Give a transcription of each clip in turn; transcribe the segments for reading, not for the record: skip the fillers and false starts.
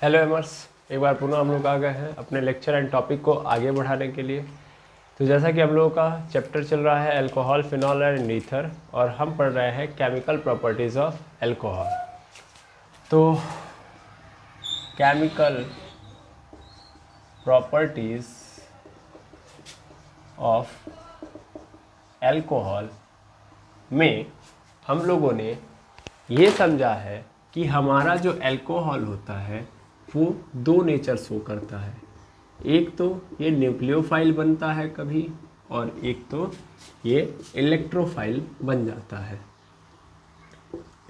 Hello एमर्स, एक बार पुनः हम लोग आ गए हैं अपने लेक्चर एंड टॉपिक को आगे बढ़ाने के लिए। तो जैसा कि हम लोगों का चैप्टर चल रहा है अल्कोहल, फिनॉल एंड ईथर, और हम पढ़ रहे हैं केमिकल प्रॉपर्टीज़ ऑफ अल्कोहल। तो केमिकल प्रॉपर्टीज़ ऑफ अल्कोहल में हम लोगों ने ये समझा है कि हमारा जो अल्कोहल होता है वो दो नेचर शो करता है। एक तो ये न्यूक्लियोफाइल बनता है कभी, और एक तो ये इलेक्ट्रोफाइल बन जाता है।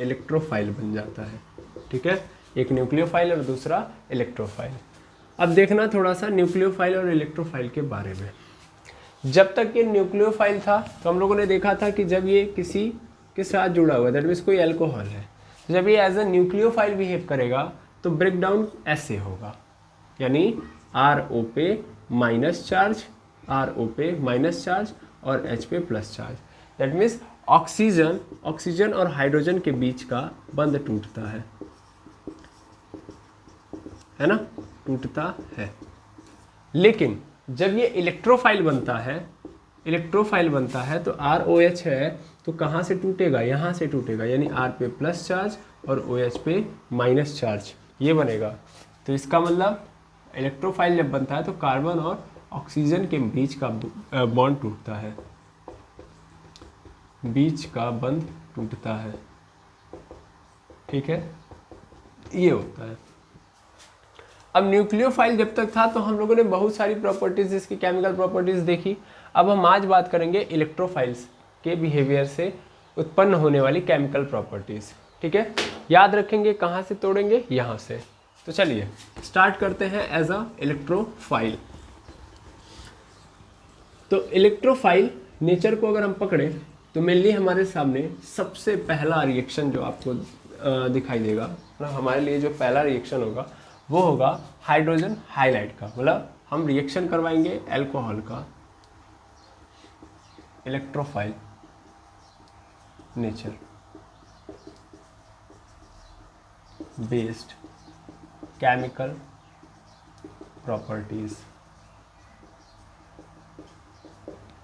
इलेक्ट्रोफाइल बन जाता है, ठीक है। एक न्यूक्लियोफाइल और दूसरा इलेक्ट्रोफाइल। अब देखना थोड़ा सा न्यूक्लियोफाइल और इलेक्ट्रोफाइल के बारे में। जब तक ये न्यूक्लियोफाइल था तो हम लोगों ने देखा था कि जब ये किसी के साथ जुड़ा हुआ है, दैट मीन्स कोई अल्कोहल है, जब ये एज अ न्यूक्लियोफाइल बिहेव करेगा तो ब्रेक डाउन ऐसे होगा, यानी RO पे माइनस चार्ज, RO पे माइनस चार्ज और H पे plus charge. That means oxygen और हाइड्रोजन के बीच का बंध टूटता है ना, टूटता है। लेकिन जब ये इलेक्ट्रोफाइल बनता है तो ROH है तो कहाँ से टूटेगा, यहाँ से टूटेगा, यानी R पे प्लस चार्ज और OH पे माइनस चार्ज, ये बनेगा। तो इसका मतलब इलेक्ट्रोफाइल जब बनता है तो कार्बन और ऑक्सीजन के बीच का बॉन्ड टूटता है, बीच का बंध टूटता है, ठीक है, ये होता है। अब न्यूक्लियोफाइल जब तक था तो हम लोगों ने बहुत सारी प्रॉपर्टीज, इसकी केमिकल प्रॉपर्टीज देखी। अब हम आज बात करेंगे इलेक्ट्रोफाइल्स के बिहेवियर से उत्पन्न होने वाली केमिकल प्रॉपर्टीज, ठीक है। याद रखेंगे कहाँ से तोड़ेंगे, यहाँ से। तो चलिए स्टार्ट करते हैं एज अ इलेक्ट्रोफाइल। तो इलेक्ट्रोफाइल नेचर को अगर हम पकड़े तो मेनली हमारे सामने सबसे पहला रिएक्शन जो आपको दिखाई देगा, मतलब हमारे लिए जो पहला रिएक्शन होगा वो होगा हाइड्रोजन हाइलाइट का। मतलब हम रिएक्शन करवाएंगे अल्कोहल का electrophile nature based chemical properties,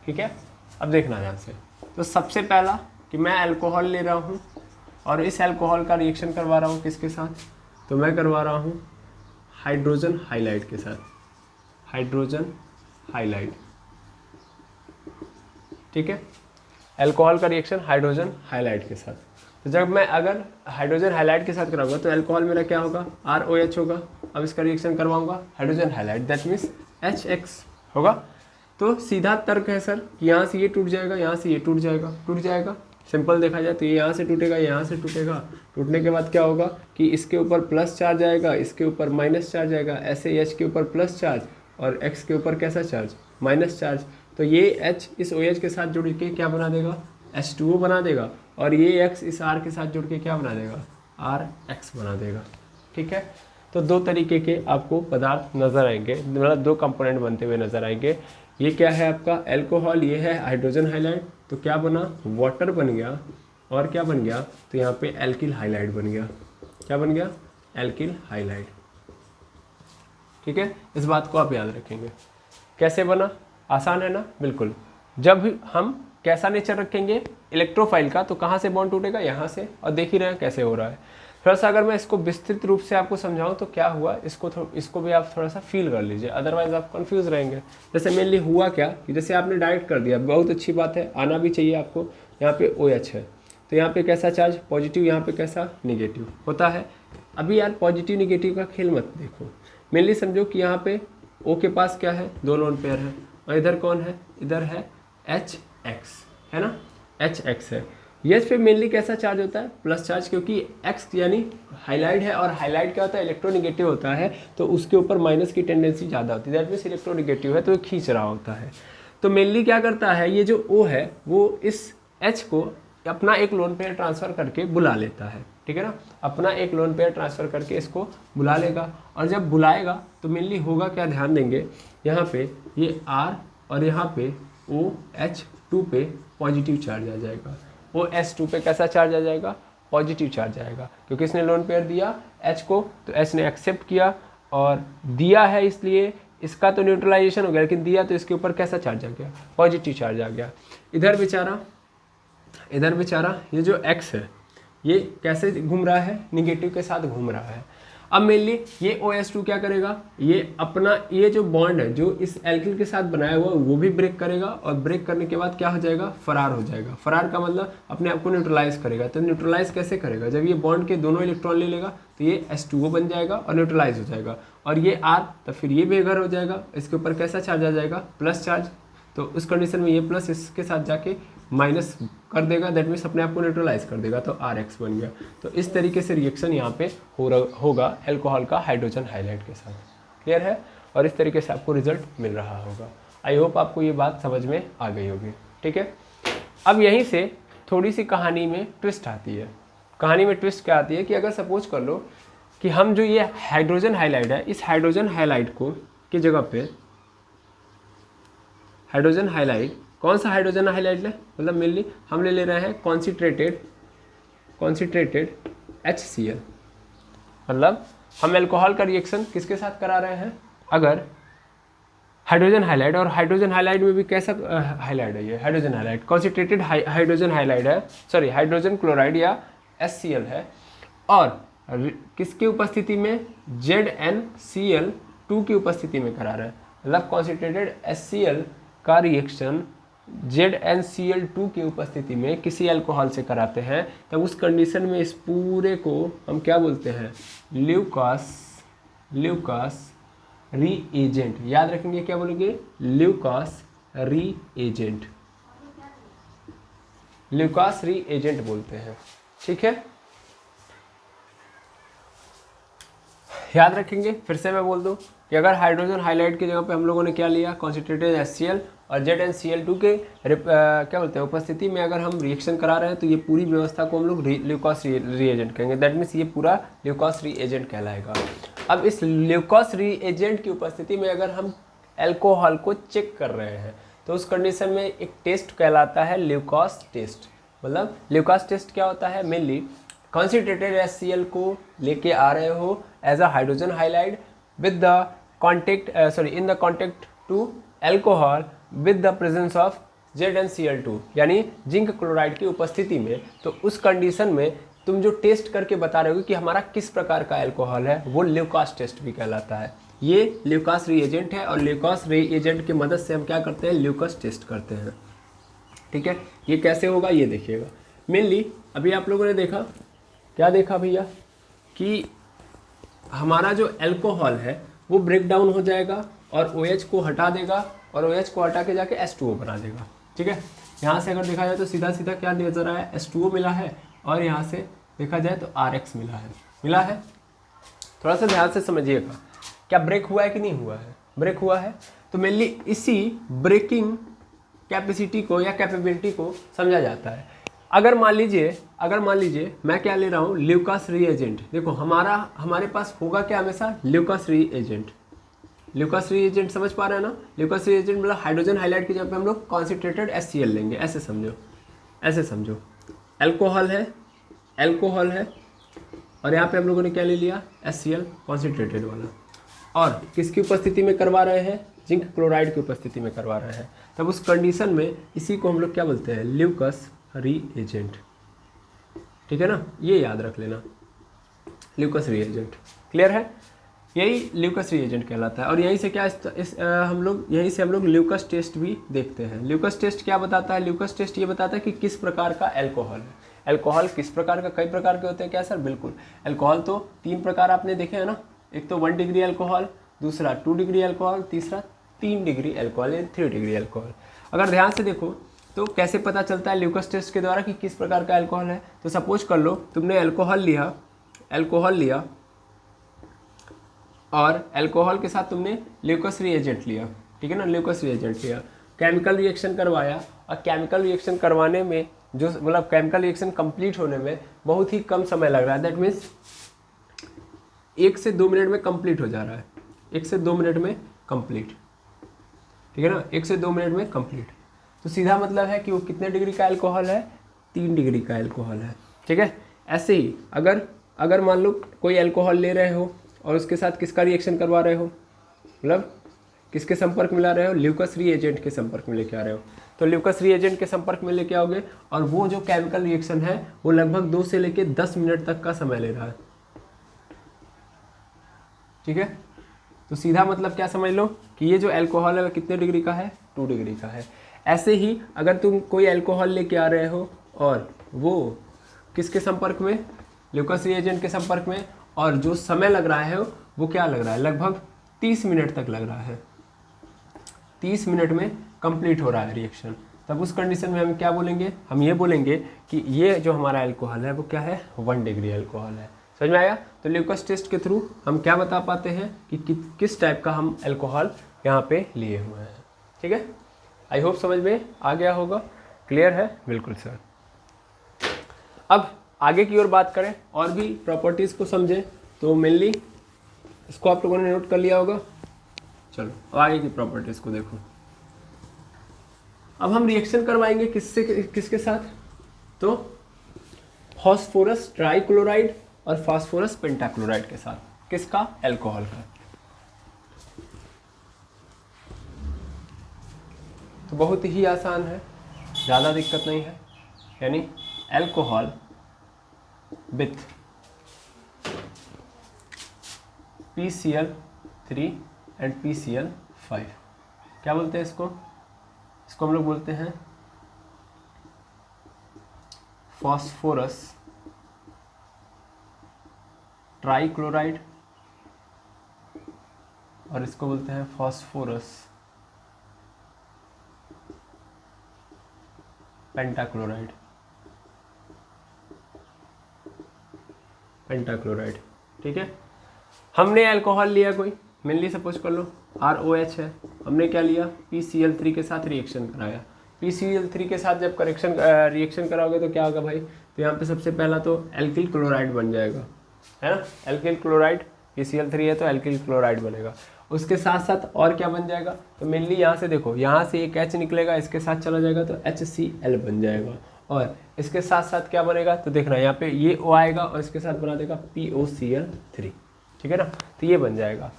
ठीक है। अब देखना ध्यान से। तो सबसे पहला कि मैं अल्कोहल ले रहा हूँ और इस अल्कोहल का रिएक्शन करवा रहा हूँ किसके साथ, तो मैं करवा रहा हूँ हाइड्रोजन हाइलाइट के साथ, हाइड्रोजन हाइलाइट, ठीक है। अल्कोहल का रिएक्शन हाइड्रोजन हाइलाइट के साथ। तो जब मैं अगर हाइड्रोजन हाइलाइट के साथ कराऊंगा तो अल्कोहल मेरा क्या होगा, ROH होगा। अब इसका रिएक्शन करवाऊंगा hydrogen highlight, that means HX होगा। तो सीधा तर्क है सर कि यहाँ से ये टूट जाएगा, यहाँ से ये टूट जाएगा। सिंपल देखा जाए तो ये यहाँ से टूटेगा, यहाँ से टूटेगा। टूटने के बाद क्या होगा कि इसके ऊपर प्लस चार्ज आएगा, इसके ऊपर माइनस चार्ज आएगा। ऐसे H के ऊपर प्लस चार्ज और X के ऊपर कैसा चार्ज, माइनस चार्ज। तो ये H इस OH के साथ जुड़ के क्या बना देगा, H2O बना देगा, और ये X इस R के साथ जुड़ के क्या बना देगा, RX बना देगा, ठीक है। तो दो तरीके के आपको पदार्थ नज़र आएंगे, मतलब दो कंपोनेंट बनते हुए नजर आएंगे। ये क्या है आपका अल्कोहल, ये है हाइड्रोजन हाइलाइट। तो क्या बना, वाटर बन गया, और क्या बन गया, तो यहाँ पे एल्किल हाइलाइट बन गया। क्या बन गया, एल्किल हाइलाइट, ठीक है। इस बात को आप याद रखेंगे। कैसे बना, आसान है ना, बिल्कुल। जब हम कैसा नेचर रखेंगे इलेक्ट्रोफाइल का तो कहाँ से बॉन्ड टूटेगा, यहाँ से, और देख ही रहे हैं कैसे हो रहा है। थोड़ा सा अगर मैं इसको विस्तृत रूप से आपको समझाऊं तो क्या हुआ, इसको भी आप थोड़ा सा फील कर लीजिए, अदरवाइज आप कंफ्यूज रहेंगे। जैसे मेनली हुआ क्या कि जैसे आपने डायरेक्ट कर दिया, बहुत अच्छी बात है, आना भी चाहिए आपको। यहाँ पे OH है तो यहाँ पे कैसा चार्ज, पॉजिटिव, यहाँ पे कैसा, निगेटिव होता है। अभी यार पॉजिटिव निगेटिव का खेल मत देखो, मेनली समझो कि यहाँ पे O के पास क्या है, दो लोन पेयर है, और इधर कौन है, इधर है HX, है ना, HX है। यस पे मेनली कैसा चार्ज होता है, प्लस चार्ज, क्योंकि X यानी हाइलाइट है, और हाइलाइट क्या होता है, इलेक्ट्रोनिगेटिव होता है, तो उसके ऊपर माइनस की टेंडेंसी ज़्यादा होती है, दैट मीन्स इलेक्ट्रोनिगेटिव है तो ये खींच रहा होता है। तो मेनली क्या करता है, ये जो O है वो इस H को अपना एक लोन पेयर ट्रांसफ़र करके बुला लेता है, ठीक है ना, अपना एक लोन पेयर ट्रांसफ़र करके इसको बुला लेगा। और जब बुलाएगा तो मेनली होगा क्या, ध्यान देंगे, यहाँ पे ये R और यहाँ पे OH2 पे पॉजिटिव चार्ज आ जाएगा, OH2 पे कैसा चार्ज आ जाएगा, पॉजिटिव चार्ज आएगा, क्योंकि इसने लोन पेयर दिया H को, तो H ने एक्सेप्ट किया और दिया है इसलिए इसका तो न्यूट्रलाइजेशन हो गया, लेकिन दिया तो इसके ऊपर कैसा चार्ज आ गया, पॉजिटिव चार्ज आ गया। इधर बेचारा ये जो X है ये कैसे घूम रहा है, निगेटिव के साथ घूम रहा है। अब मेनली ये OH2 क्या करेगा, ये अपना ये जो बॉन्ड है जो इस एल्किल के साथ बनाया हुआ वो भी ब्रेक करेगा, और ब्रेक करने के बाद क्या हो जाएगा, फरार हो जाएगा। फरार का मतलब अपने आप को न्यूट्रलाइज करेगा। तो न्यूट्रलाइज कैसे करेगा, जब ये बॉन्ड के दोनों इलेक्ट्रॉन ले लेगा तो ये H2O बन जाएगा और न्यूट्रलाइज हो जाएगा, और ये R तो फिर ये बेघर हो जाएगा, इसके ऊपर कैसा चार्ज आ जाएगा, प्लस चार्ज। तो उस कंडीशन में ये प्लस इसके साथ जाके माइनस कर देगा, दैट मीन्स अपने आप को न्यूट्रलाइज कर देगा, तो RX बन गया। तो इस तरीके से रिएक्शन यहाँ पे होगा अल्कोहल का हाइड्रोजन हाइलाइड के साथ। क्लियर है, और इस तरीके से आपको रिजल्ट मिल रहा होगा। आई होप आपको ये बात समझ में आ गई होगी। ठीक है, अब यहीं से थोड़ी सी कहानी में ट्विस्ट आती है। कहानी में ट्विस्ट क्या आती है कि अगर सपोज कर लो कि हम जो ये हाइड्रोजन हाइलाइड है, इस हाइड्रोजन हाइलाइड को की जगह पे हाइड्रोजन हाइलाइड, कौन सा हाइड्रोजन हाइलाइड है, मतलब मेनली हम ले रहे हैं कॉन्सेंट्रेटेड HCl, मतलब हम अल्कोहल का रिएक्शन किसके साथ करा रहे हैं, अगर हाइड्रोजन हाइलाइड, और हाइड्रोजन हाइलाइड में भी कैसा हाइलाइड है, ये hydrogen halide concentrated hydrogen halide है, सॉरी हाइड्रोजन क्लोराइड या HCl है, और किसकी उपस्थिति में, ZnCl2 की उपस्थिति में करा रहे हैं। मतलब कॉन्सेंट्रेटेड HCl का रिएक्शन ZnCl2 की उपस्थिति में किसी अल्कोहल से कराते हैं, तब उस कंडीशन में इस पूरे को हम क्या बोलते हैं, ल्यूकास रीएजेंट। याद रखेंगे, क्या बोलेंगे, ल्यूकास रीएजेंट बोलते हैं। ठीक है, याद रखेंगे। फिर से मैं बोल दूं कि अगर हाइड्रोजन हाइलाइड की जगह पे हम लोगों ने क्या लिया, कॉन्सेंट्रेटेड HCl और ZnCl2 के क्या बोलते हैं उपस्थिति में अगर हम रिएक्शन करा रहे हैं, तो ये पूरी व्यवस्था को हम लोग ल्यूकास रीएजेंट कहेंगे। दैट मीन्स ये पूरा ल्यूकास रीएजेंट कहलाएगा। अब इस ल्यूकास रीएजेंट की उपस्थिति में अगर हम अल्कोहल को चेक कर रहे हैं, तो उस कंडीशन में एक टेस्ट कहलाता है ल्यूकास टेस्ट। मतलब ल्यूकास टेस्ट क्या होता है, मेनली कॉन्सेंट्रेटेड HCl को लेके आ रहे हो as a hydrogen halide with the contact in the contact to alcohol with the presence of ZnCl2 यानी जिंक क्लोराइड की उपस्थिति में। तो उस कंडीशन में तुम जो टेस्ट करके बता रहे हो कि हमारा किस प्रकार का अल्कोहल है, वो ल्यूकास टेस्ट भी कहलाता है। ये ल्यूकास रीएजेंट है, और ल्यूकास रीएजेंट की मदद से हम क्या करते हैं, ल्यूकास टेस्ट करते हैं। ठीक है, ये कैसे होगा ये देखिएगा। मेनली अभी आप लोगों ने देखा, क्या देखा भैया, कि हमारा जो अल्कोहल है वो ब्रेक डाउन हो जाएगा और OH को हटा देगा, और OH को हटा के जाके H2O बना देगा। ठीक है, यहाँ से अगर देखा जाए तो सीधा सीधा क्या नजर आया, H2O मिला है, और यहाँ से देखा जाए तो RX मिला है। थोड़ा सा ध्यान से समझिएगा, क्या ब्रेक हुआ है कि नहीं हुआ है, ब्रेक हुआ है। तो मेनली इसी ब्रेकिंग कैपेसिटी को या कैपेबिलिटी को समझा जाता है। अगर मान लीजिए मैं क्या ले रहा हूँ, ल्यूकास रीएजेंट। देखो हमारे पास होगा क्या हमेशा, ल्यूकास रीएजेंट समझ पा रहे हैं ना। ल्यूकास रीएजेंट मतलब हाइड्रोजन हाइलाइड की जगह पे हम लोग कॉन्सेंट्रेटेड HCl लेंगे। ऐसे समझो अल्कोहल है, और यहाँ पे हम लोगों ने क्या ले लिया, HCl कॉन्सेंट्रेटेड वाला, और किसकी उपस्थिति में करवा रहे हैं, जिंक क्लोराइड की उपस्थिति में करवा रहे हैं। तब उस कंडीशन में इसी को हम लोग क्या बोलते हैं, ल्यूकास रीएजेंट। ठीक है ना, ये याद रख लेना, ल्यूकास रीएजेंट। क्लियर है, यही ल्यूकास रीएजेंट कहलाता है। और यहीं से क्या हम लोग ल्यूकास टेस्ट भी देखते हैं। ल्यूकास टेस्ट क्या बताता है, ल्यूकास टेस्ट ये बताता है कि किस प्रकार का अल्कोहल है। अल्कोहल किस प्रकार का, कई प्रकार के होते हैं क्या सर, बिल्कुल। अल्कोहल तो 3 प्रकार आपने देखे हैं ना, एक तो 1 डिग्री अल्कोहल, दूसरा 2 डिग्री अल्कोहल, तीसरा 3 डिग्री अल्कोहल या 3 डिग्री अल्कोहल। अगर ध्यान से देखो तो कैसे पता चलता है ल्यूकास टेस्ट के द्वारा कि किस प्रकार का अल्कोहल है। तो सपोज कर लो तुमने अल्कोहल लिया और अल्कोहल के साथ तुमने ल्यूकास रीएजेंट लिया। ठीक है ना, ल्यूकास रीएजेंट लिया, केमिकल रिएक्शन करवाया, और केमिकल रिएक्शन करवाने में जो मतलब केमिकल रिएक्शन कंप्लीट होने में बहुत ही कम समय लग रहा है। दैट मीन्स 1 से 2 मिनट में कंप्लीट हो जा रहा है, 1 से 2 मिनट में कंप्लीट। ठीक है ना, 1 से 2 मिनट में कंप्लीट। तो सीधा मतलब है कि वो कितने डिग्री का अल्कोहल है, 3 डिग्री का अल्कोहल है। ठीक है, ऐसे ही अगर मान लो कोई अल्कोहल ले रहे हो और उसके साथ किसका रिएक्शन करवा रहे हो, मतलब किसके संपर्क में ला रहे हो, ल्यूकस रिएजेंट के संपर्क में लेके आ रहे हो, तो ल्यूकस रिएजेंट के संपर्क में लेके आओगे और वो जो केमिकल रिएक्शन है वो लगभग 2 से लेके 10 मिनट तक का समय ले रहा है। ठीक है, तो सीधा मतलब क्या समझ लो कि ये जो अल्कोहल है कितने डिग्री का है, 2 डिग्री का है। ऐसे ही अगर तुम कोई अल्कोहल लेके आ रहे हो और वो किसके संपर्क में, ल्यूकस रिएजेंट के संपर्क में, और जो समय लग रहा है वो क्या लग रहा है, लगभग 30 मिनट तक लग रहा है। 30 मिनट में कंप्लीट हो रहा है रिएक्शन। तब उस कंडीशन में हम क्या बोलेंगे, हम ये बोलेंगे कि ये जो हमारा अल्कोहल है वो क्या है, 1 डिग्री अल्कोहल है। समझ में आया? तो ल्यूकस टेस्ट के थ्रू हम क्या बता पाते हैं कि किस टाइप का हम अल्कोहल यहाँ पे लिए हुए हैं। ठीक है, आई होप समझ में आ गया होगा, क्लियर है? बिल्कुल सर। अब आगे की ओर बात करें और भी प्रॉपर्टीज़ को समझें, तो मेनली इसको आप लोगों ने नोट कर लिया होगा। चलो अब आगे की प्रॉपर्टीज़ को देखो। अब हम रिएक्शन करवाएंगे किसके साथ, तो फास्फोरस ट्राइक्लोराइड और फास्फोरस पेंटाक्लोराइड के साथ। किसका? अल्कोहल का। तो बहुत ही आसान है, ज़्यादा दिक्कत नहीं है, यानी alcohol with PCl3 and PCl5। क्या बोलते हैं इसको? इसको हम लोग बोलते हैं फास्फोरस ट्राइक्लोराइड और इसको बोलते हैं फास्फोरस पेंटाक्लोराइड। ठीक है, हमने अल्कोहल लिया कोई, मेनली सपोज कर लो ROH है, हमने क्या लिया, PCl3 के साथ रिएक्शन कराया। PCl3 के साथ जब रिएक्शन कराओगे तो क्या होगा भाई, तो यहाँ पे सबसे पहला तो एल्किल क्लोराइड बन जाएगा, है ना, एल्किल क्लोराइड। PCl3 है तो एल्किल क्लोराइड बनेगा। उसके साथ साथ और क्या बन जाएगा, तो मेनली यहाँ से देखो, यहाँ से एक H निकलेगा, इसके साथ चला जाएगा तो HCl बन जाएगा। और इसके साथ साथ क्या बनेगा, तो देखना यहाँ पे ये O आएगा और इसके साथ बना देगा POCl3। ठीक है ना, तो ये बन जाएगा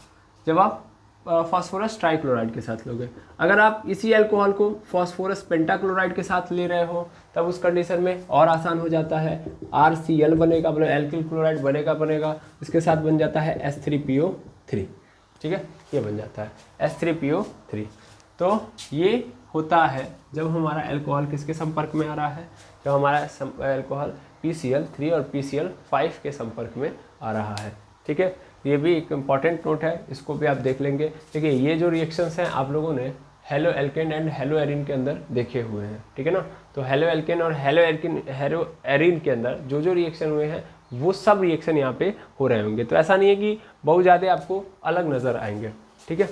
जब आप फास्फोरस ट्राइक्लोराइड के साथ लोगे। अगर आप इसी अल्कोहल को फास्फोरस पेंटाक्लोराइड के साथ ले रहे हो तब उस कंडीशन में और आसान हो जाता है, RCl बनेगा, मतलब एल्किल क्लोराइड बनेगा, इसके साथ बन जाता है H3PO3। ठीक है, ये बन जाता है H3PO3। तो ये होता है जब हमारा अल्कोहल किसके संपर्क में आ रहा है, जब हमारा अल्कोहल PCl3 और PCl5 के संपर्क में आ रहा है। ठीक है, ये भी एक इम्पॉर्टेंट नोट है, इसको भी आप देख लेंगे। देखिए ये जो रिएक्शंस हैं आप लोगों ने halo alkane and hello Erin के अंदर देखे हुए हैं। ठीक है ना, तो हेलो एल्केन और हेलो एरिन के अंदर जो जो रिएक्शन हुए हैं वो सब रिएक्शन यहाँ पे हो रहे होंगे। तो ऐसा नहीं है कि बहुत ज़्यादा आपको अलग नज़र आएंगे। ठीक है,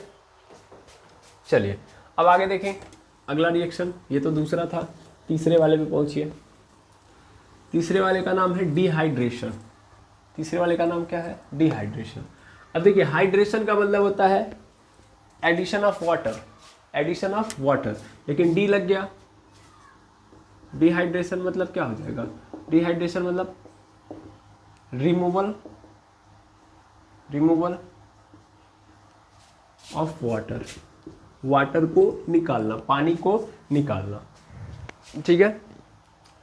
चलिए अब आगे देखें अगला रिएक्शन। ये तो दूसरा था, तीसरे वाले पे पहुँचिए। तीसरे वाले का नाम है डिहाइड्रेशन। तीसरे वाले का नाम क्या है, डिहाइड्रेशन। अब देखिए हाइड्रेशन का मतलब होता है addition of water, addition of water, लेकिन डी लग गया। डिहाइड्रेशन मतलब क्या हो जाएगा, डिहाइड्रेशन मतलब रिमूवल ऑफ वाटर, वाटर को निकालना, पानी को निकालना। ठीक है,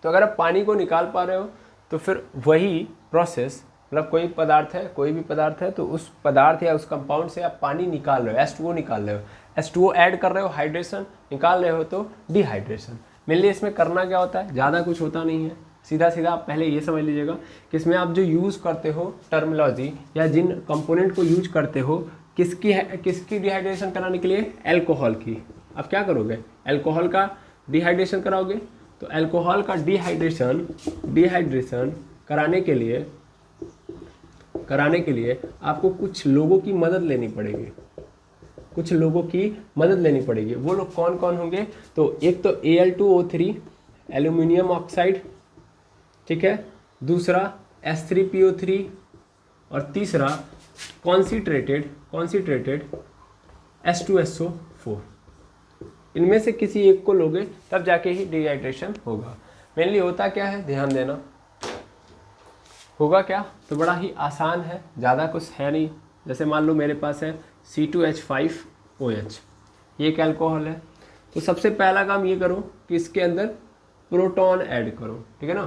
तो अगर आप पानी को निकाल पा रहे हो तो फिर वही प्रोसेस, मतलब कोई पदार्थ है, कोई भी पदार्थ है, तो उस पदार्थ या उस कंपाउंड से आप पानी निकाल रहे हो, H2O निकाल रहे हो, H2O ऐड कर रहे हो, हाइड्रेशन निकाल रहे हो, तो डिहाइड्रेशन। मेनली इसमें करना क्या होता है, ज़्यादा कुछ होता नहीं है, सीधा सीधा आप पहले ये समझ लीजिएगा कि इसमें आप जो यूज़ करते हो टर्मिनोलॉजी या जिन कंपोनेंट को यूज करते हो किसकी डिहाइड्रेशन कराने के लिए, अल्कोहल की। अब क्या करोगे, अल्कोहल का डिहाइड्रेशन कराओगे, तो अल्कोहल का डिहाइड्रेशन कराने के लिए आपको कुछ लोगों की मदद लेनी पड़ेगी, कुछ लोगों की मदद लेनी पड़ेगी। वो लोग कौन कौन होंगे, तो एक तो Al2O3 एल्यूमिनियम ऑक्साइड, ठीक है, दूसरा H3PO3 और तीसरा कॉन्सिट्रेटेड H2SO4। इनमें से किसी एक को लोगे तब जाके ही डिहाइड्रेशन होगा। मेनली होता क्या है, ध्यान देना, होगा क्या, तो बड़ा ही आसान है, ज़्यादा कुछ है नहीं। जैसे मान लो मेरे पास है C2H5OH, ये एक अल्कोहल है। तो सबसे पहला काम ये करो कि इसके अंदर प्रोटॉन ऐड करो, ठीक है ना।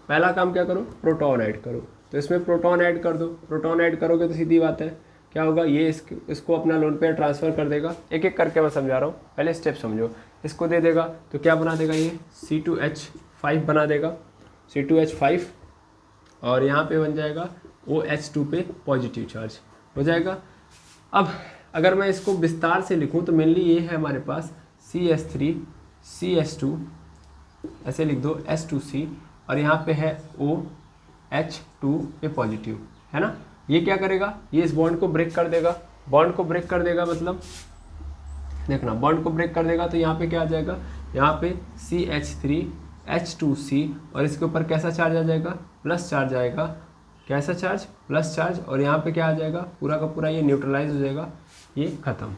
पहला काम क्या करो, प्रोटॉन ऐड करो। तो इसमें प्रोटॉन ऐड कर दो। प्रोटॉन ऐड करोगे तो सीधी बात है क्या होगा, ये इसको अपना लोन पेयर ट्रांसफ़र कर देगा। एक एक करके मैं समझा रहा हूँ, पहले स्टेप समझो। इसको दे देगा तो क्या बना देगा, ये C2H5 बना देगा, C2H5, और यहाँ पे बन जाएगा OH2 पे पॉजिटिव चार्ज हो जाएगा। अब अगर मैं इसको विस्तार से लिखूँ तो मेनली ये है हमारे पास CH3CH2, ऐसे लिख दो S2C, और यहाँ पे है OH2 पे पॉजिटिव, है ना। ये क्या करेगा, ये इस बॉन्ड को ब्रेक कर देगा। बॉन्ड को ब्रेक कर देगा मतलब देखना, बॉन्ड को ब्रेक कर देगा तो यहाँ पे क्या आ जाएगा, यहाँ पे CH3H2C, और इसके ऊपर कैसा चार्ज आ जाएगा, प्लस चार्ज आएगा। कैसा चार्ज, प्लस चार्ज, और यहाँ पे क्या आ जाएगा, पूरा का पूरा ये न्यूट्रलाइज हो जाएगा, ये खत्म।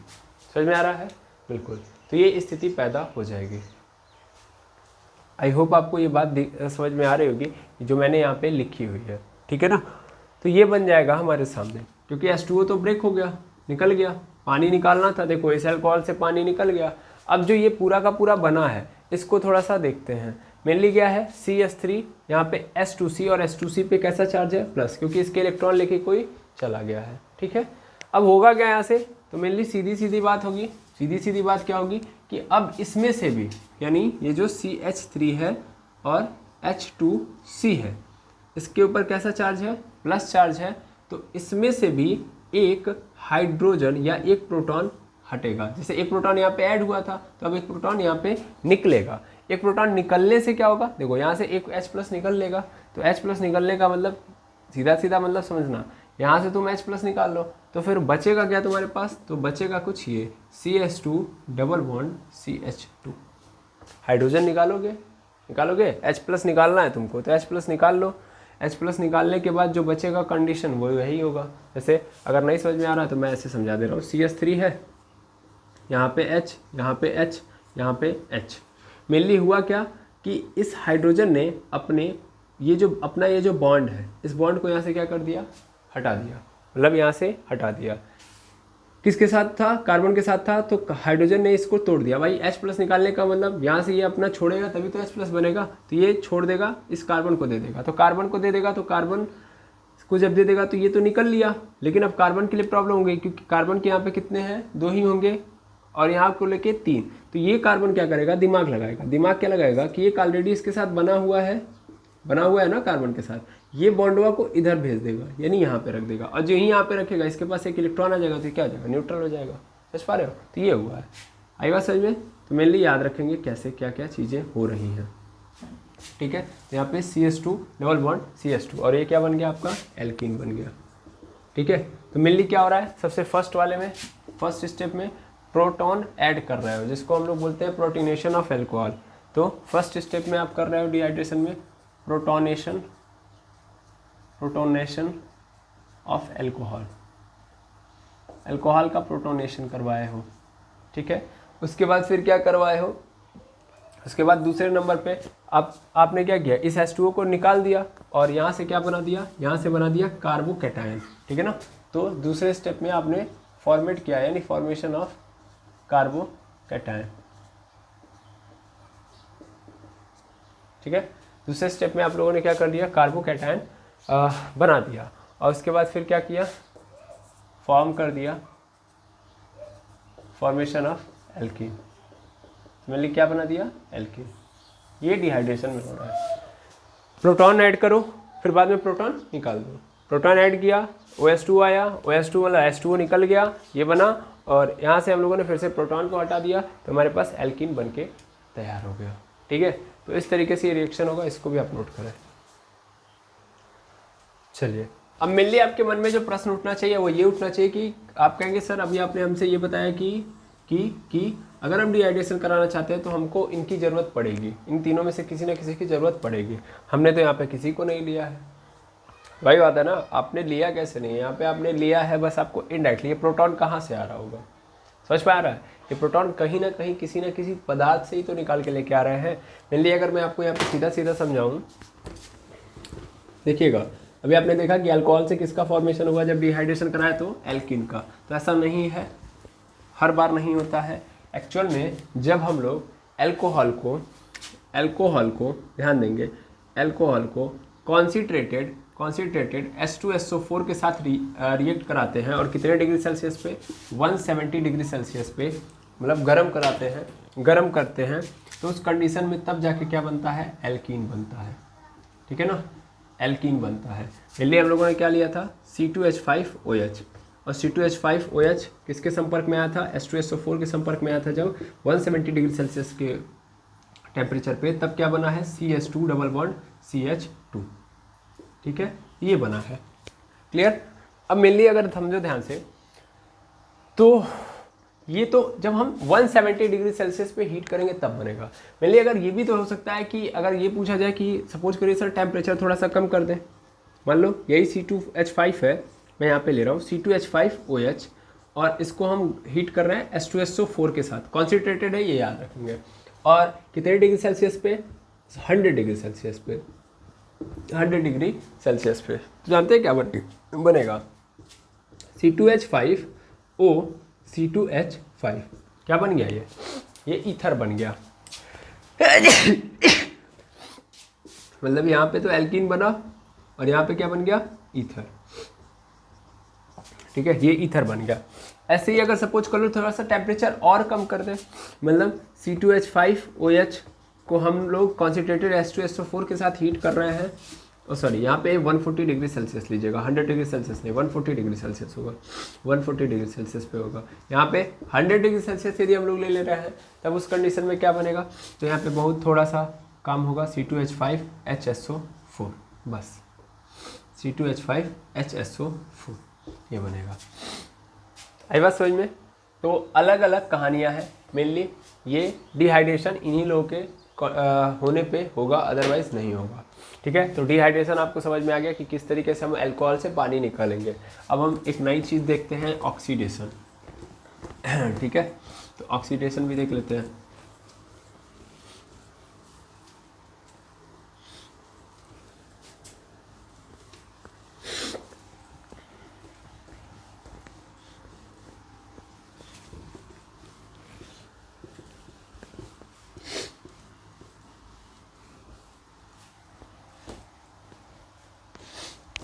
समझ में आ रहा है, बिल्कुल। तो ये स्थिति पैदा हो जाएगी। आई होप आपको ये बात समझ में आ रही होगी जो मैंने यहाँ पे लिखी हुई है, ठीक है ना। तो ये बन जाएगा हमारे सामने, क्योंकि H2O तो ब्रेक हो गया, निकल गया, पानी निकालना था, देखो इस अल्कोहल से पानी निकल गया। अब जो ये पूरा का पूरा बना है इसको थोड़ा सा देखते हैं। मेनली क्या है, CH3, यहाँ पे S2C, और S2C पे कैसा चार्ज है, प्लस, क्योंकि इसके इलेक्ट्रॉन लेके कोई चला गया है, ठीक है। अब होगा क्या यहाँ से, तो मेनली सीधी सीधी बात होगी, सीधी सीधी बात क्या होगी कि अब इसमें से भी, यानी ये जो CH3 है और H2C है, इसके ऊपर कैसा चार्ज है, प्लस चार्ज है। तो इसमें से भी एक हाइड्रोजन या एक प्रोटॉन हटेगा। जैसे एक प्रोटॉन यहाँ पे ऐड हुआ था, तो अब एक प्रोटॉन यहाँ पे निकलेगा। एक प्रोटॉन निकलने से क्या होगा, देखो यहाँ से एक H+ निकल लेगा। तो H+ निकलने का मतलब सीधा सीधा मतलब समझना, यहाँ से तुम H+ निकाल लो, तो फिर बचेगा क्या तुम्हारे पास, तो बचेगा कुछ ये CH2 double bond CH2। Hydrogen निकालोगे, H+ निकालना है तुमको, तो H+ निकाल लो। H+ निकालने के बाद जो बचेगा कंडीशन वो वही होगा। जैसे अगर नहीं समझ में आ रहा है तो मैं ऐसे समझा दे रहा हूँ, CH3 है, यहाँ पे H, यहाँ पे H, यहाँ पे H। मेनली हुआ क्या कि इस हाइड्रोजन ने अपने ये जो बॉन्ड है, इस बॉन्ड को यहाँ से क्या कर दिया, हटा दिया, मतलब यहाँ से हटा दिया। किसके साथ था, कार्बन के साथ था, तो हाइड्रोजन ने इसको तोड़ दिया। भाई H+ निकालने का मतलब यहाँ से ये अपना छोड़ेगा तभी तो H+ बनेगा, तो ये छोड़ देगा, इस कार्बन को दे देगा। तो कार्बन को दे देगा, तो कार्बन को जब दे देगा तो ये तो निकल लिया, लेकिन अब कार्बन के लिए प्रॉब्लम हो गई, क्योंकि कार्बन के यहाँ पे कितने हैं, 2 ही होंगे, और यहाँ को लेके 3। तो ये कार्बन क्या करेगा, दिमाग लगाएगा। दिमाग क्या लगाएगा कि एक ऑलरेडी इसके साथ बना हुआ है ना कार्बन के साथ, ये बॉन्डवा को इधर भेज देगा, यानी यहाँ पे रख देगा, और जो ही यहाँ पे रखेगा इसके पास एक इलेक्ट्रॉन आ जाएगा, तो क्या हो जाएगा, न्यूट्रल हो जाएगा। समझ पा रहे हो, तो ये हुआ है। आई बात समझ में। तो मेनली याद रखेंगे कैसे क्या क्या चीज़ें हो रही हैं, ठीक है। तो यहाँ पे CH2 डबल बॉन्ड CH2, और ये क्या बन गया, आपका एल्कीन बन गया, ठीक है। तो मेनली क्या हो रहा है, सबसे फर्स्ट वाले में, फर्स्ट स्टेप में प्रोटॉन ऐड कर रहे हो, जिसको हम लोग बोलते हैं प्रोटीनेशन ऑफ एल्कोहल। तो फर्स्ट स्टेप में आप कर रहे हो डिहाइड्रेशन में प्रोटोनेशन ऑफ एल्कोहल, का प्रोटोनेशन करवाए हो, ठीक है। उसके बाद फिर क्या करवाए हो, उसके बाद दूसरे नंबर पे आपने क्या किया, इस H2O को निकाल दिया, और यहाँ से क्या बना दिया, यहाँ से बना दिया कार्बोकैटायन, ठीक है ना। तो दूसरे स्टेप में आपने फॉर्मेट किया, यानी फॉर्मेशन ऑफ कार्बोकैटायन, ठीक है। दूसरे स्टेप में आप लोगों ने क्या कर दिया, कार्बोकैटायन बना दिया, और उसके बाद फिर क्या किया, फॉर्म कर दिया फॉर्मेशन ऑफ एल्कीन। मेनली क्या बना दिया, एल्कीन। ये डिहाइड्रेशन में हो रहा है। प्रोटॉन ऐड करो, फिर बाद में प्रोटॉन निकाल दो। प्रोटॉन ऐड किया, OH2 आया, OH2 वाला H2O निकल गया, ये बना, और यहाँ से हम लोगों ने फिर से प्रोटॉन को हटा दिया, तो हमारे पास एल्कीन बन के तैयार हो गया, ठीक है। तो इस तरीके से ये रिएक्शन होगा, इसको भी आप नोट करें। चलिए, अब मेनली आपके मन में जो प्रश्न उठना चाहिए वो ये उठना चाहिए कि आप कहेंगे सर अभी आपने हमसे ये बताया कि अगर हम डिहाइड्रेशन कराना चाहते हैं तो हमको इनकी ज़रूरत पड़ेगी, इन तीनों में से किसी न किसी की ज़रूरत पड़ेगी। हमने तो यहाँ पे किसी को नहीं लिया है। वही बात है ना, आपने लिया कैसे नहीं है, यहाँ पे आपने लिया है बस आपको इनडायरेक्टली। ये प्रोटॉन कहाँ से आ रहा होगा, समझ में आ रहा है। ये प्रोटॉन कहीं ना कहीं किसी न किसी पदार्थ से ही तो निकाल के लेके आ रहे हैं। मेनली अगर मैं आपको यहाँ पे सीधा सीधा समझाऊँ, देखिएगा, अभी आपने देखा कि अल्कोहल से किसका फॉर्मेशन हुआ जब डिहाइड्रेशन कराए, तो एल्कीन का। तो ऐसा नहीं है, हर बार नहीं होता है। एक्चुअल में जब हम लोग अल्कोहल को ध्यान देंगे, अल्कोहल को कॉन्सिट्रेटेड H2SO4 के साथ रिएक्ट कराते हैं, और कितने डिग्री सेल्सियस पे, 170 डिग्री सेल्सियस पे, मतलब गर्म करते हैं, तो उस कंडीशन में तब जाके क्या बनता है, एल्कीन बनता है। ठीक है ना, एल्कीन बनता है। पहले हम लोगों ने क्या लिया था, C2H5OH, और C2H5OH किसके संपर्क में आया था, H2SO4 के संपर्क में आया था जब 170 डिग्री सेल्सियस के टेम्परेचर पे, तब क्या बना है, CH2 डबल बॉन्ड CH2। ठीक है, ये बना है। क्लियर। अब मेनली अगर समझो ध्यान से, तो ये तो जब हम 170 डिग्री सेल्सियस पे हीट करेंगे तब बनेगा। मेनली अगर ये भी तो हो सकता है कि अगर ये पूछा जाए कि सपोज करिए सर टेम्परेचर थोड़ा सा कम कर दें, मान लो यही C2H5 है, मैं यहाँ पे ले रहा हूँ C2H5OH, और इसको हम हीट कर रहे हैं H2SO4 के साथ, कॉन्सेंट्रेटेड है ये याद रखेंगे, और कितने डिग्री सेल्सियस पे, 100 डिग्री सेल्सियस पे, 100 डिग्री सेल्सियस पे। तो जानते हैं क्या बनेगा, C2H5O C2H5 क्या बन गया, ये ईथर बन गया। मतलब यहाँ पे तो एल्कीन बना, और यहाँ पे क्या बन गया, ईथर। ठीक है, ये ईथर बन गया। ऐसे ही अगर सपोज कर लो थोड़ा सा टेम्परेचर और कम कर दे, मतलब C2H5OH को हम लोग कॉन्सेंट्रेटेड H2SO4 के साथ हीट कर रहे हैं, सॉरी यहाँ पे 140 डिग्री सेल्सियस लीजिएगा, 100 डिग्री सेल्सियस नहीं, 140 डिग्री सेल्सियस होगा, 140 डिग्री सेल्सियस पे होगा। यहाँ पे 100 डिग्री सेल्सियस यदि हम लोग ले रहे हैं, तब उस कंडीशन में क्या बनेगा, तो यहाँ पे बहुत थोड़ा सा काम होगा, C2H5HSO4, बस C2H5HSO4 ये बनेगा। आई बात समझ में। तो अलग अलग कहानियाँ हैं, मेनली ये डिहाइड्रेशन इन्हीं लोगों के होने पे होगा, अदरवाइज नहीं होगा। ठीक है, तो डिहाइड्रेशन आपको समझ में आ गया कि किस तरीके से हम अल्कोहल से पानी निकालेंगे। अब हम एक नई चीज़ देखते हैं, ऑक्सीडेशन। ठीक है, तो ऑक्सीडेशन भी देख लेते हैं।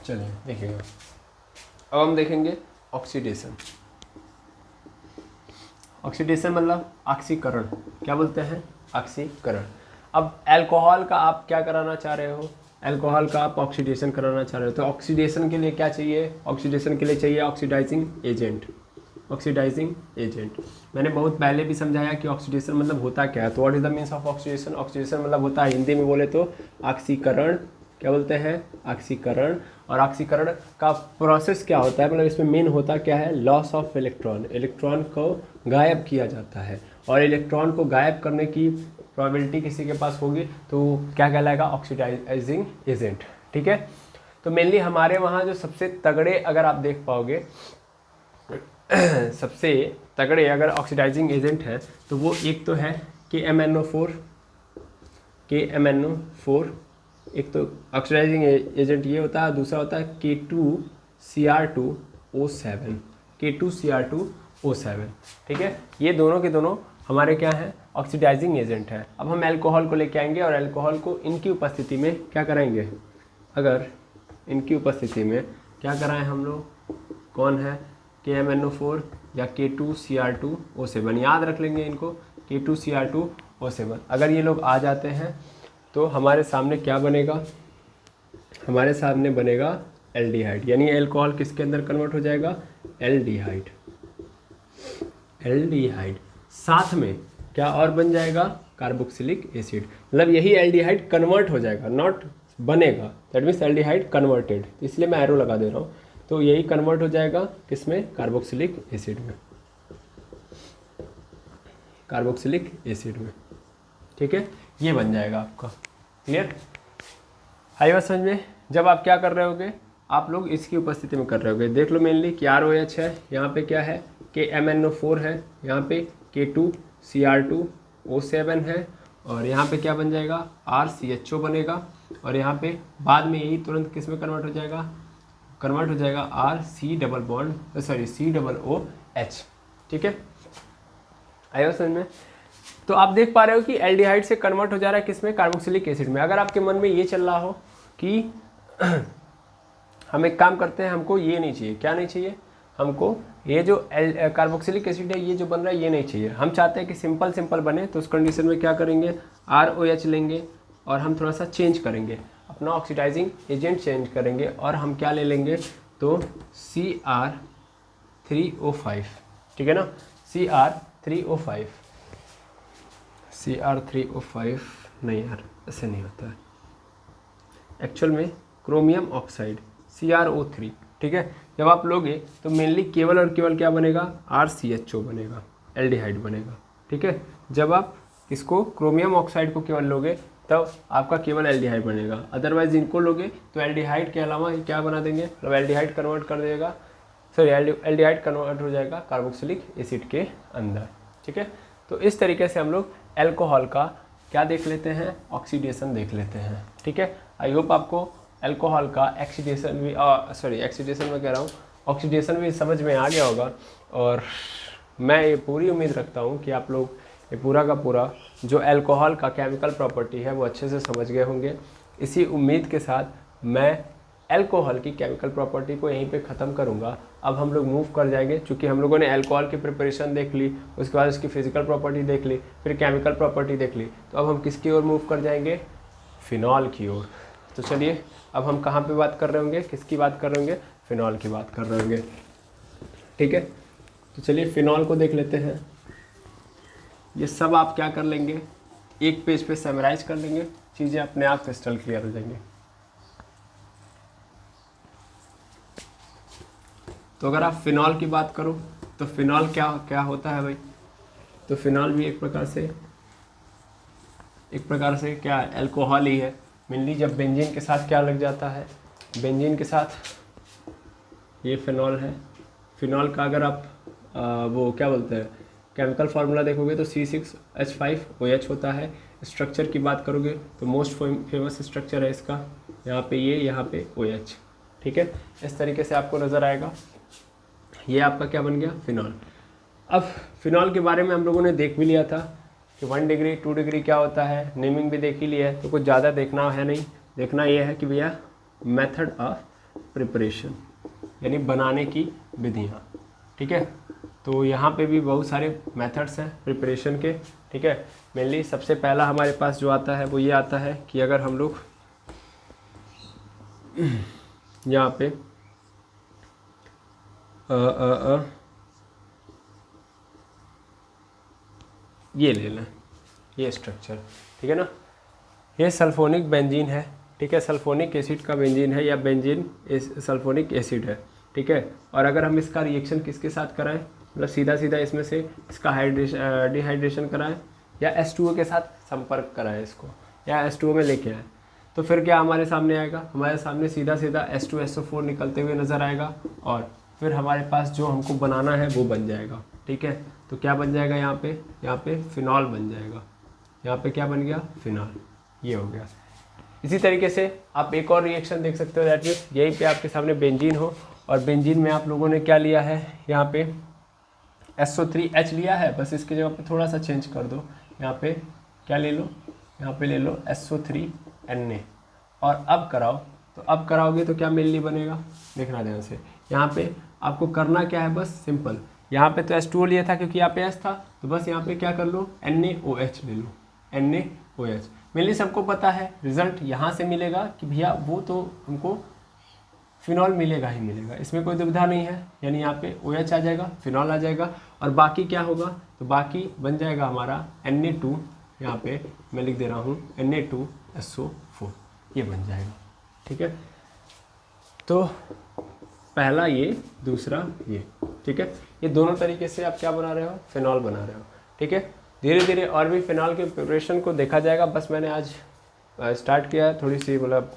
चलिए देखिएगा, अब हम देखेंगे ऑक्सीडेशन। ऑक्सीडेशन मतलब ऑक्सीकरण, क्या बोलते हैं, ऑक्सीकरण। अब अल्कोहल का आप क्या कराना चाह रहे हो, अल्कोहल का आप ऑक्सीडेशन कराना चाह रहे हो, तो ऑक्सीडेशन के लिए क्या चाहिए, ऑक्सीडेशन के लिए चाहिए ऑक्सीडाइजिंग एजेंट। ऑक्सीडाइजिंग एजेंट मैंने बहुत पहले भी समझाया कि ऑक्सीडेशन मतलब होता क्या है। तो what is the means of oxidation, oxidation मतलब होता है, हिंदी में बोले तो ऑक्सीकरण। क्या बोलते हैं, ऑक्सीकरण। और ऑक्सीकरण का प्रोसेस क्या होता है, मतलब इसमें मेन होता क्या है, लॉस ऑफ इलेक्ट्रॉन। इलेक्ट्रॉन को गायब किया जाता है, और इलेक्ट्रॉन को गायब करने की प्रोबेबिलिटी किसी के पास होगी तो क्या कहलाएगा, ऑक्सीडाइजिंग एजेंट। ठीक है, तो मेनली हमारे वहाँ जो सबसे तगड़े अगर आप देख पाओगे सबसे तगड़े अगर ऑक्सीडाइजिंग एजेंट है तो वो एक तो है KMnO4। एक तो ऑक्सीडाइजिंग एजेंट ये होता है, दूसरा होता है K2Cr2O7। ठीक है, ये दोनों के दोनों हमारे क्या हैं, ऑक्सीडाइजिंग एजेंट हैं। अब हम अल्कोहल को लेके आएंगे और अल्कोहल को इनकी उपस्थिति में क्या कराएंगे, अगर इनकी उपस्थिति में क्या कराएं हम लोग, कौन है, KMnO4 या K2Cr2O7, याद रख लेंगे इनको, K2Cr2O7। अगर ये लोग आ जाते हैं तो हमारे सामने क्या बनेगा, हमारे सामने बनेगा एल्डिहाइड, यानी अल्कोहल किसके अंदर कन्वर्ट हो जाएगा, एल्डिहाइड। एल्डिहाइड साथ में क्या और बन जाएगा, कार्बोक्सिलिक एसिड। मतलब यही एल्डिहाइड कन्वर्ट हो जाएगा, नॉट बनेगा, दैट मीन्स एल्डिहाइड कन्वर्टेड, इसलिए मैं एरो लगा दे रहा हूँ। तो यही कन्वर्ट हो जाएगा किसमें, कार्बोक्सिलिक एसिड में, कार्बोक्सिलिक एसिड में। ठीक है, ये बन जाएगा आपका। क्लियर, आई बात समझ में। जब आप क्या कर रहे होगे, आप लोग इसकी उपस्थिति में कर रहे होगे, देख लो मेनली KROH है, यहाँ पे क्या है, KMnO4 है, यहाँ पे K2Cr2O7 है, और यहाँ पे क्या बन जाएगा, RCHO बनेगा, और यहाँ पे बाद में यही तुरंत किस में कन्वर्ट हो जाएगा, कन्वर्ट हो जाएगा R C double bond sorry C double O H. ठीक है, आया समझ में। तो आप देख पा रहे हो कि एल्डिहाइड से कन्वर्ट हो जा रहा है किस में, कार्बोक्सिलिक एसिड में। अगर आपके मन में ये चल रहा हो कि हम एक काम करते हैं, हमको ये नहीं चाहिए, क्या नहीं चाहिए, हमको ये जो कार्बोक्सिलिक एसिड है ये जो बन रहा है ये नहीं चाहिए, हम चाहते हैं कि सिंपल सिंपल बने, तो उस कंडीशन में क्या करेंगे, ROH लेंगे और हम थोड़ा सा चेंज करेंगे, अपना ऑक्सीडाइजिंग एजेंट चेंज करेंगे और हम क्या ले लेंगे, तो Cr3O5। ठीक है ना, Cr3O5 नहीं यार ऐसे नहीं होता है एक्चुअल में, क्रोमियम ऑक्साइड CrO3। ठीक है, जब आप लोगे तो मेनली केवल और केवल क्या बनेगा, RCHO बनेगा, एल्डिहाइड बनेगा। ठीक है, जब आप इसको क्रोमियम ऑक्साइड को केवल लोगे तब आपका केवल एल्डिहाइड बनेगा, अदरवाइज इनको लोगे तो एल्डिहाइड के अलावा क्या बना देंगे, मतलब एल्डिहाइड कन्वर्ट कर देगा, सॉरी एल्डिहाइड कन्वर्ट हो जाएगा कार्बोक्सिलिक एसिड के अंदर। ठीक है, तो इस तरीके से हम लोग एल्कोहल का क्या देख लेते हैं, ऑक्सीडेशन देख लेते हैं। ठीक है, आई होप आपको एल्कोहल का एक्सीडेशन भी एक्सीडेशन में कह रहा हूँ, ऑक्सीडेशन भी समझ में आ गया होगा। और मैं ये पूरी उम्मीद रखता हूँ कि आप लोग ये पूरा का पूरा जो एल्कोहल का केमिकल प्रॉपर्टी है वो अच्छे से समझ गए होंगे। इसी उम्मीद के साथ मैं एल्कोहल की केमिकल प्रॉपर्टी को यहीं पे ख़त्म करूँगा। अब हम लोग मूव कर जाएंगे, चूँकि हम लोगों ने एल्कोहल की प्रिपरेशन देख ली, उसके बाद उसकी फिजिकल प्रॉपर्टी देख ली, फिर केमिकल प्रॉपर्टी देख ली, तो अब हम किसकी ओर मूव कर जाएंगे, फिनॉल की ओर। तो चलिए अब हम कहाँ पे बात कर रहे होंगे, किसकी बात कर रहे होंगे, फिनॉल की बात कर रहे होंगे। ठीक है, तो चलिए फिनॉल को देख लेते हैं। ये सब आप क्या कर लेंगे, एक पेज पे समराइज कर लेंगे, चीज़ें अपने आप क्रिस्टल क्लियर हो जाएंगे। तो अगर आप फिनॉल की बात करो तो फिनॉल क्या क्या होता है भाई, तो फिनॉल भी एक प्रकार से क्या एल्कोहल ही है। मेनली जब बेंजीन के साथ क्या लग जाता है, बेंजीन के साथ ये फिनॉल है। फिनॉल का अगर आप वो क्या बोलते हैं केमिकल फार्मूला देखोगे तो C6H5OH होता है। स्ट्रक्चर की बात करोगे तो मोस्ट फेमस स्ट्रक्चर है इसका, यहाँ पे ये, यहाँ पे OH। ठीक है, इस तरीके से आपको नज़र आएगा। ये आपका क्या बन गया, फिनॉल। अब फिनॉल के बारे में हम लोगों ने देख भी लिया था कि 1 डिग्री 2 डिग्री क्या होता है, नेमिंग भी देख ही लिया है, तो कुछ ज़्यादा देखना है नहीं। देखना ये है कि भैया मेथड ऑफ प्रिपरेशन यानी बनाने की विधियाँ। ठीक है, तो यहाँ पे भी बहुत सारे मेथड्स हैं प्रिपरेशन के। ठीक है, मेनली सबसे पहला हमारे पास जो आता है वो ये आता है कि अगर हम लोग यहाँ पे ये ले लें, ये स्ट्रक्चर। ठीक है ना, ये सल्फोनिक बेंजीन है। ठीक है, सल्फोनिक एसिड का बेंजीन है या बेंजीन सल्फोनिक एसिड है। ठीक है, और अगर हम इसका रिएक्शन किसके साथ कराएं, मतलब सीधा सीधा इसमें से इसका डिहाइड्रेशन कराएं या H2O के साथ संपर्क कराएं इसको, या H2O में लेके आएँ, तो फिर क्या हमारे सामने आएगा, हमारे सामने सीधा सीधा H2SO4 निकलते हुए नज़र आएगा और फिर हमारे पास जो हमको बनाना है वो बन जाएगा। ठीक है, तो क्या बन जाएगा, यहाँ पे फिनॉल बन जाएगा। यहाँ पे क्या बन गया, फिनॉल, ये हो गया। इसी तरीके से आप एक और रिएक्शन देख सकते हो, दैट मीन्स यहीं पे आपके सामने बेंजीन हो और बेंजीन में आप लोगों ने क्या लिया है, यहाँ पे SO3H लिया है, बस इसके जगह पे थोड़ा सा चेंज कर दो, यहाँ पे क्या ले लो, यहाँ पे ले लो SO3Na और अब कराओ, तो अब कराओगे तो क्या मेनली बनेगा, देखना ध्यान से। यहाँ पे आपको करना क्या है, बस सिंपल, यहाँ पे तो H2O लिया था क्योंकि यहाँ पे H था, तो बस यहाँ पे क्या कर लो, NaOH ले लो, NaOH। मेनली सबको पता है रिजल्ट यहाँ से मिलेगा कि भैया वो तो हमको फिनॉल मिलेगा ही मिलेगा, इसमें कोई दुविधा नहीं है। यानी यहाँ पे OH आ जाएगा, फिनॉल आ जाएगा और बाकी क्या होगा, तो बाकी बन जाएगा हमारा Na2, यहाँ पे मैं लिख दे रहा हूँ Na2SO4, ये बन जाएगा। ठीक है, तो पहला ये, दूसरा ये। ठीक है, ये दोनों तरीके से आप क्या बना रहे हो, फिनॉल बना रहे हो। ठीक है, धीरे धीरे और भी फिनॉल के प्रिपरेशन को देखा जाएगा। बस मैंने आज स्टार्ट किया है, थोड़ी सी मतलब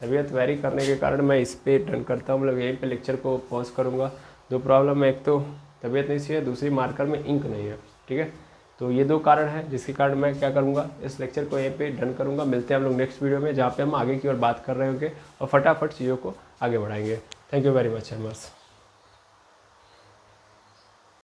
तबीयत वेरी करने के कारण मैं इस पे डन करता हूँ, मतलब यहीं पे लेक्चर को पॉज करूँगा। दो प्रॉब्लम है, एक तो तबीयत नहीं सी है, दूसरी मार्कर में इंक नहीं है। ठीक है, तो ये 2 कारण है जिसके कारण मैं क्या करूँगा, इस लेक्चर को यहीं पे डन करूँगा। मिलते हैं हम लोग नेक्स्ट वीडियो में, जहाँ पे हम आगे की ओर बात कर रहे होंगे और फटाफट चीज़ों को आगे बढ़ाएंगे। Thank you very much एमर्स।